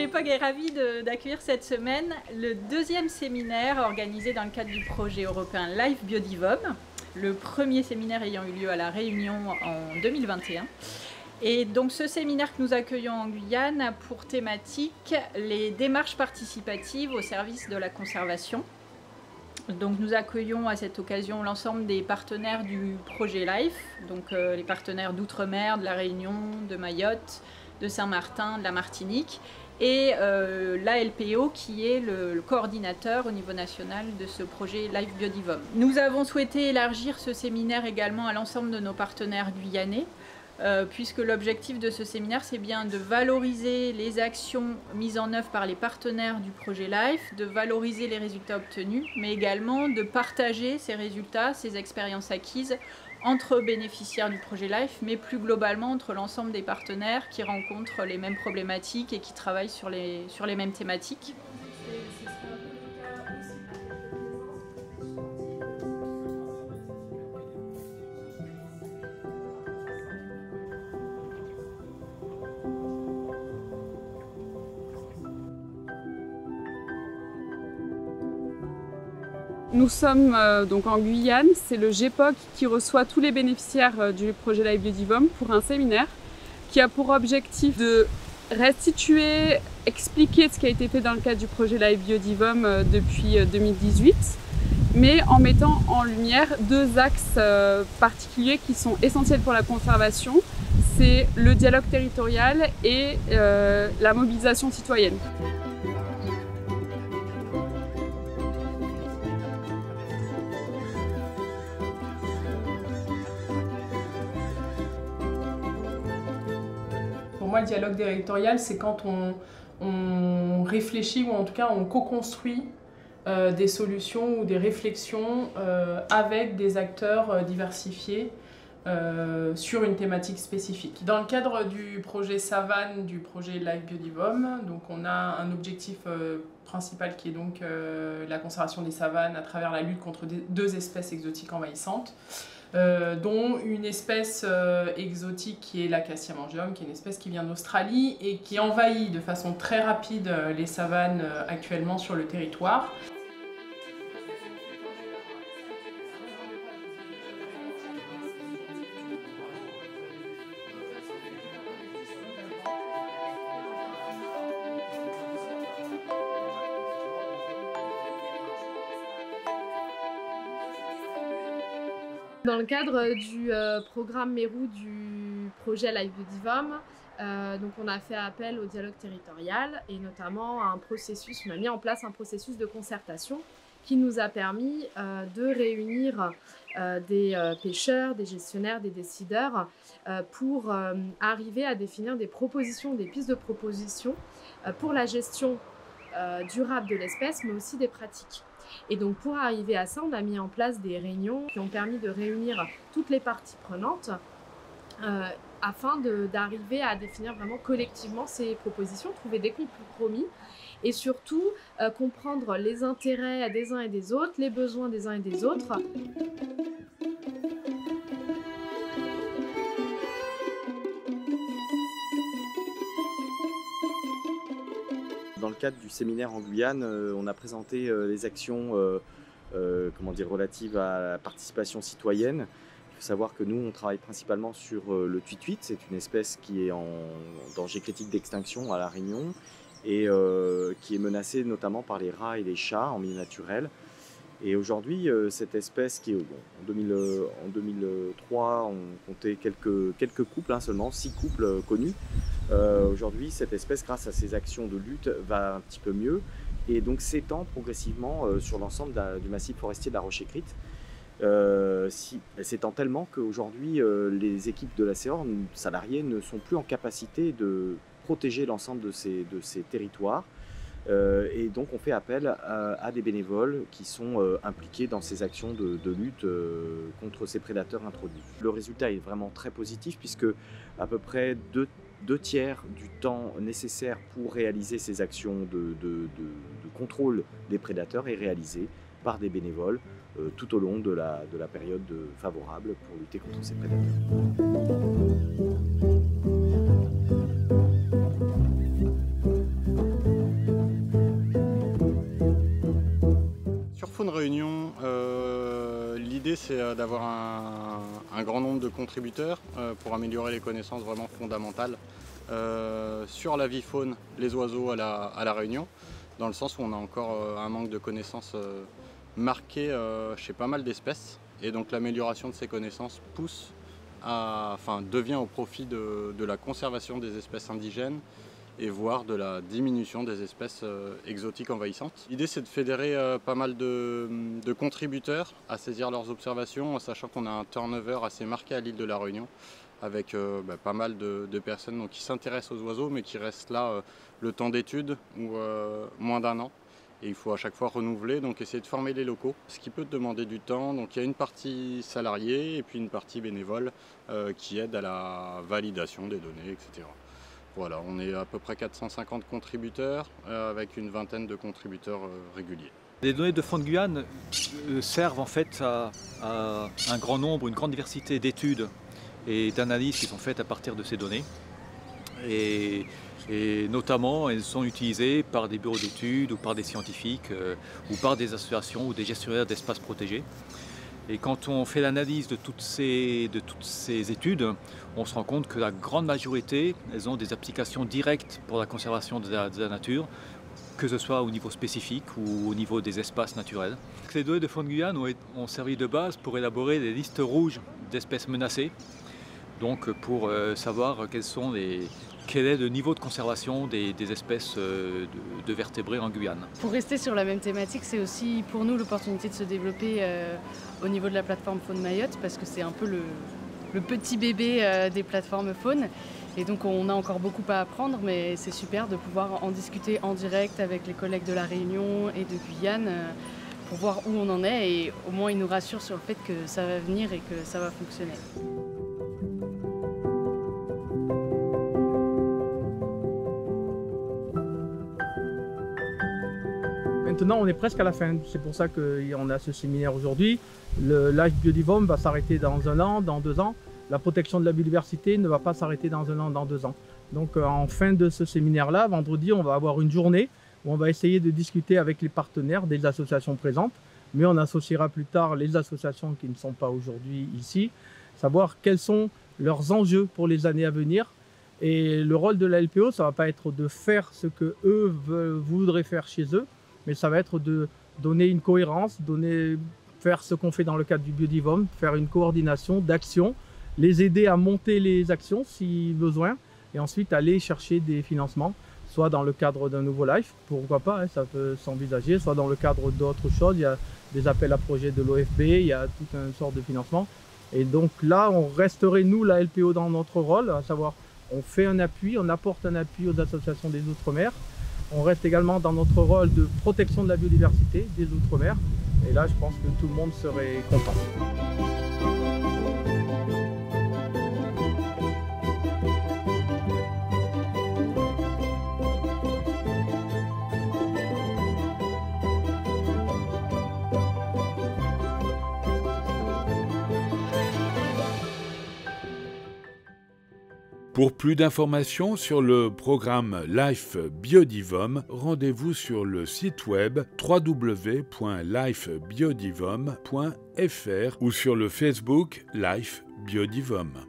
l'EPOG est ravie d'accueillir cette semaine le deuxième séminaire organisé dans le cadre du projet européen Life Biodivom, le premier séminaire ayant eu lieu à La Réunion en 2021. Et donc ce séminaire que nous accueillons en Guyane a pour thématique les démarches participatives au service de la conservation. Donc nous accueillons à cette occasion l'ensemble des partenaires du projet LIFE, donc les partenaires d'Outre-mer, de La Réunion, de Mayotte, de Saint-Martin, de la Martinique, et l'ALPO qui est le coordinateur au niveau national de ce projet Life Biodivom. Nous avons souhaité élargir ce séminaire également à l'ensemble de nos partenaires guyanais, puisque l'objectif de ce séminaire, c'est bien de valoriser les actions mises en œuvre par les partenaires du projet LIFE, de valoriser les résultats obtenus, mais également de partager ces résultats, ces expériences acquises entre bénéficiaires du projet LIFE, mais plus globalement entre l'ensemble des partenaires qui rencontrent les mêmes problématiques et qui travaillent sur les mêmes thématiques. Nous sommes donc en Guyane, c'est le GEPOG qui reçoit tous les bénéficiaires du projet Life Biodivom pour un séminaire qui a pour objectif de restituer, expliquer ce qui a été fait dans le cadre du projet Life Biodivom depuis 2018, mais en mettant en lumière deux axes particuliers qui sont essentiels pour la conservation, c'est le dialogue territorial et la mobilisation citoyenne. Pour moi, le dialogue territorial, c'est quand on réfléchit ou en tout cas on co-construit des solutions ou des réflexions avec des acteurs diversifiés sur une thématique spécifique. Dans le cadre du projet Savane, du projet Life Biodivom, donc on a un objectif principal qui est donc la conservation des savanes à travers la lutte contre deux espèces exotiques envahissantes. Dont une espèce exotique qui est l'Acacia mangium, qui est une espèce qui vient d'Australie et qui envahit de façon très rapide les savanes actuellement sur le territoire. Dans le cadre du programme Mérou du projet Life Biodivom, donc on a fait appel au dialogue territorial et notamment à un processus, on a mis en place un processus de concertation qui nous a permis de réunir des pêcheurs, des gestionnaires, des décideurs pour arriver à définir des propositions, des pistes de propositions pour la gestion durable de l'espèce, mais aussi des pratiques. Et donc pour arriver à ça, on a mis en place des réunions qui ont permis de réunir toutes les parties prenantes afin d'arriver à définir vraiment collectivement ces propositions, trouver des compromis et surtout comprendre les intérêts des uns et des autres, les besoins des uns et des autres. Dans le cadre du séminaire en Guyane, on a présenté les actions relatives à la participation citoyenne. Il faut savoir que nous, on travaille principalement sur le tuituit. C'est une espèce qui est en danger critique d'extinction à La Réunion et qui est menacée notamment par les rats et les chats en milieu naturel. Et aujourd'hui, cette espèce qui est, en 2003, on comptait quelques couples, seulement 6 couples connus. Aujourd'hui, cette espèce, grâce à ses actions de lutte, va un petit peu mieux et donc s'étend progressivement sur l'ensemble du massif forestier de la Roche-Écrite. S'étend tellement qu'aujourd'hui, les équipes de la CEOR, salariés, ne sont plus en capacité de protéger l'ensemble de ces territoires. Et donc on fait appel à des bénévoles qui sont impliqués dans ces actions de lutte contre ces prédateurs introduits. Le résultat est vraiment très positif puisque à peu près deux tiers du temps nécessaire pour réaliser ces actions de contrôle des prédateurs est réalisé par des bénévoles tout au long de la période favorable pour lutter contre ces prédateurs. réunion, l'idée c'est d'avoir un grand nombre de contributeurs pour améliorer les connaissances vraiment fondamentales sur la vie faune, les oiseaux à la Réunion, dans le sens où on a encore un manque de connaissances marqué chez pas mal d'espèces. Et donc l'amélioration de ces connaissances devient au profit de la conservation des espèces indigènes et voire de la diminution des espèces exotiques envahissantes. L'idée c'est de fédérer pas mal de contributeurs à saisir leurs observations, en sachant qu'on a un turnover assez marqué à l'île de la Réunion, avec pas mal de personnes donc, qui s'intéressent aux oiseaux mais qui restent là le temps d'études ou moins d'un an. Et il faut à chaque fois renouveler, donc essayer de former les locaux, ce qui peut demander du temps. Donc il y a une partie salariée et puis une partie bénévole qui aide à la validation des données, etc. Voilà, on est à peu près 450 contributeurs avec une vingtaine de contributeurs réguliers. Les données de Faune Guyane servent en fait à un grand nombre, une grande diversité d'études et d'analyses qui sont faites à partir de ces données. Et notamment, elles sont utilisées par des bureaux d'études ou par des scientifiques ou par des associations ou des gestionnaires d'espaces protégés. Et quand on fait l'analyse de toutes ces études, on se rend compte que la grande majorité, elles ont des applications directes pour la conservation de la nature, que ce soit au niveau spécifique ou au niveau des espaces naturels. Les données de Faune Guyane ont servi de base pour élaborer des listes rouges d'espèces menacées, donc pour savoir quel est le niveau de conservation des espèces de vertébrés en Guyane. Pour rester sur la même thématique, c'est aussi pour nous l'opportunité de se développer au niveau de la plateforme Faune Mayotte, parce que c'est un peu le petit bébé des plateformes faune. Et donc on a encore beaucoup à apprendre, mais c'est super de pouvoir en discuter en direct avec les collègues de La Réunion et de Guyane pour voir où on en est, et au moins ils nous rassurent sur le fait que ça va venir et que ça va fonctionner. Maintenant, on est presque à la fin. C'est pour ça qu'on a ce séminaire aujourd'hui. Le Live Biodivome va s'arrêter dans 1 an, dans 2 ans. La protection de la biodiversité ne va pas s'arrêter dans 1 an, dans 2 ans. Donc, en fin de ce séminaire-là, vendredi, on va avoir une journée où on va essayer de discuter avec les partenaires des associations présentes. Mais on associera plus tard les associations qui ne sont pas aujourd'hui ici, savoir quels sont leurs enjeux pour les années à venir. Et le rôle de la LPO, ça ne va pas être de faire ce qu'eux voudraient faire chez eux, mais ça va être de donner une cohérence, faire ce qu'on fait dans le cadre du Biodivome, faire une coordination d'actions, les aider à monter les actions si besoin, et ensuite aller chercher des financements, soit dans le cadre d'un nouveau live, pourquoi pas, ça peut s'envisager, soit dans le cadre d'autres choses, il y a des appels à projets de l'OFB, il y a toute une sorte de financement. Et donc là, on resterait, nous, la LPO, dans notre rôle, à savoir, on fait un appui, on apporte un appui aux associations des Outre-mer. On reste également dans notre rôle de protection de la biodiversité des Outre-mer. Et là, je pense que tout le monde serait content. Pour plus d'informations sur le programme Life Biodivome, rendez-vous sur le site web www.lifebiodivome.fr ou sur le Facebook Life Biodivome.